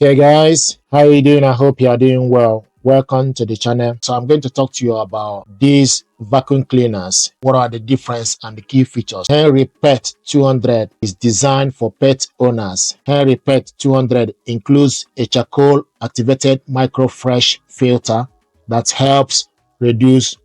Hey guys, how are you doing? I hope you are doing well. Welcome to the channel. So I'm going to talk to you about these vacuum cleaners. What are the difference and the key features? Henry Pet 200 is designed for pet owners. Henry Pet 200 includes a charcoal activated microfresh filter that helps reduce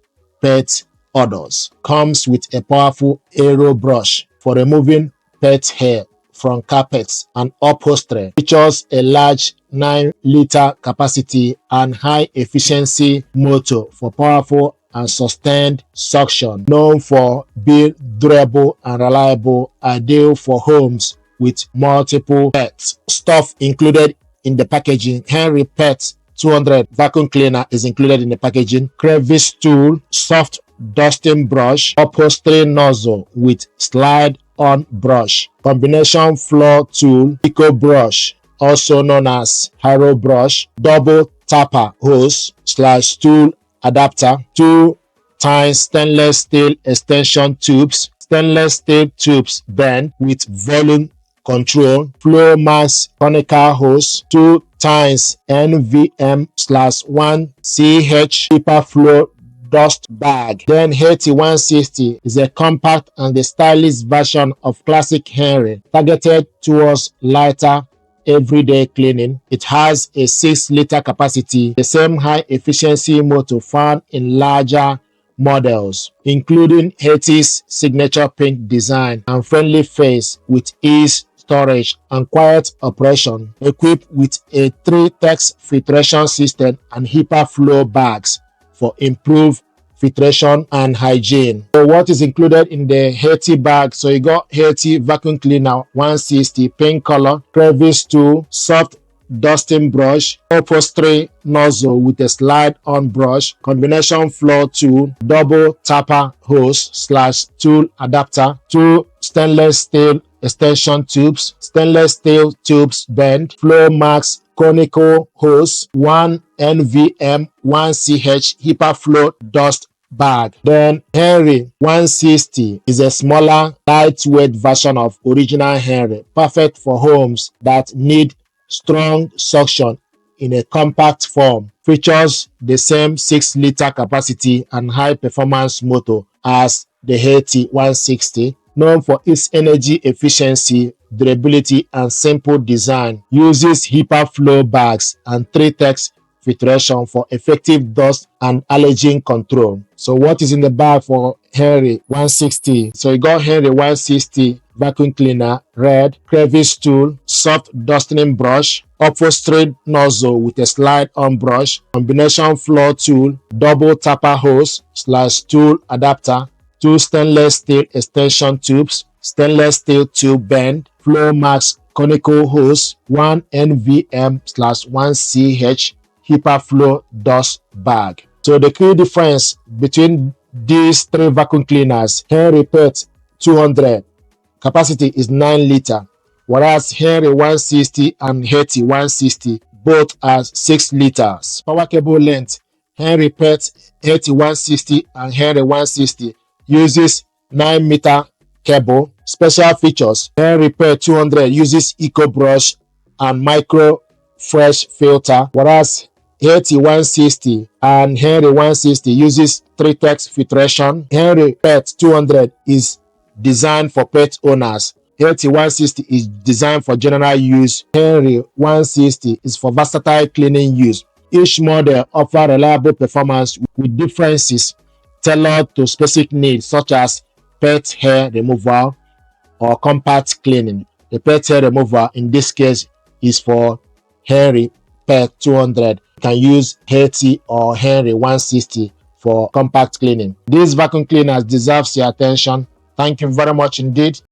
pet odors. Comes with a powerful AiroBrush for removing pet hair from carpets and upholstery. Features a large 9-liter capacity and high efficiency motor for powerful and sustained suction. Known for being durable and reliable, ideal for homes with multiple pets. Stuff included in the packaging: Henry Pet 200 vacuum cleaner is included in the packaging. Crevice tool, soft dusting brush, upholstery nozzle with slide on brush, combination floor tool, eco brush, also known as AiroBrush, double tapper hose / tool adapter, 2 times stainless steel extension tubes, stainless steel tubes bend with volume control, flow max conical hose, 2 times NVM/1CH HepaFlo dust bag. Then Hetty 160 is a compact and the stylish version of classic Henry, targeted towards lighter everyday cleaning. It has a 6-liter capacity, the same high efficiency motor found in larger models, including Hetty's signature pink design and friendly face with ease storage and quiet operation, equipped with a 3-text filtration system and HepaFlo bags for improved filtration and hygiene. So what is included in the Hetty bag? So you got Hetty vacuum cleaner 160, pink color, crevice tool, soft dusting brush, upholstery nozzle with a slide on brush, combination floor tool, double tapper hose / tool adapter, 2 stainless steel extension tubes, stainless steel tubes bend, flow max conical hose, 1 NVM/1CH HepaFlo dust bag. Then Henry 160 is a smaller, lightweight version of original Henry, perfect for homes that need strong suction in a compact form. Features the same 6-liter capacity and high performance motor as the Hetty 160, known for its energy efficiency, durability, and simple design. Uses HepaFlo bags and 3-text filtration for effective dust and allergen control. So what is in the bag for Henry 160? So you got Henry 160 vacuum cleaner, red, crevice tool, soft dusting brush, upholstery nozzle with a slide on brush, combination floor tool, double tapper hose / tool adapter, 2 stainless steel extension tubes, stainless steel tube bend, flow max conical hose, 1 NVM/1CH HepaFlo dust bag. So the key difference between these 3 vacuum cleaners: Henry Pet 200 capacity is 9-liter, whereas Henry 160 and Hetty 160 both are 6 liters. Power cable length: Henry Pet, Hetty 160 and Henry 160 uses 9-meter cable. Special features: Henry Pet 200 uses eco brush and micro fresh filter, whereas Hetty 160 and Henry 160 uses 3-text filtration. Henry Pet 200 is designed for pet owners. Hetty 160 is designed for general use. Henry 160 is for versatile cleaning use. Each model offers reliable performance with differences tailored to specific needs, such as pet hair removal or compact cleaning. The pet hair removal in this case is for Henry Pet 200. You can use Hetty or Henry 160 for compact cleaning. These vacuum cleaners deserve your attention. Thank you very much indeed.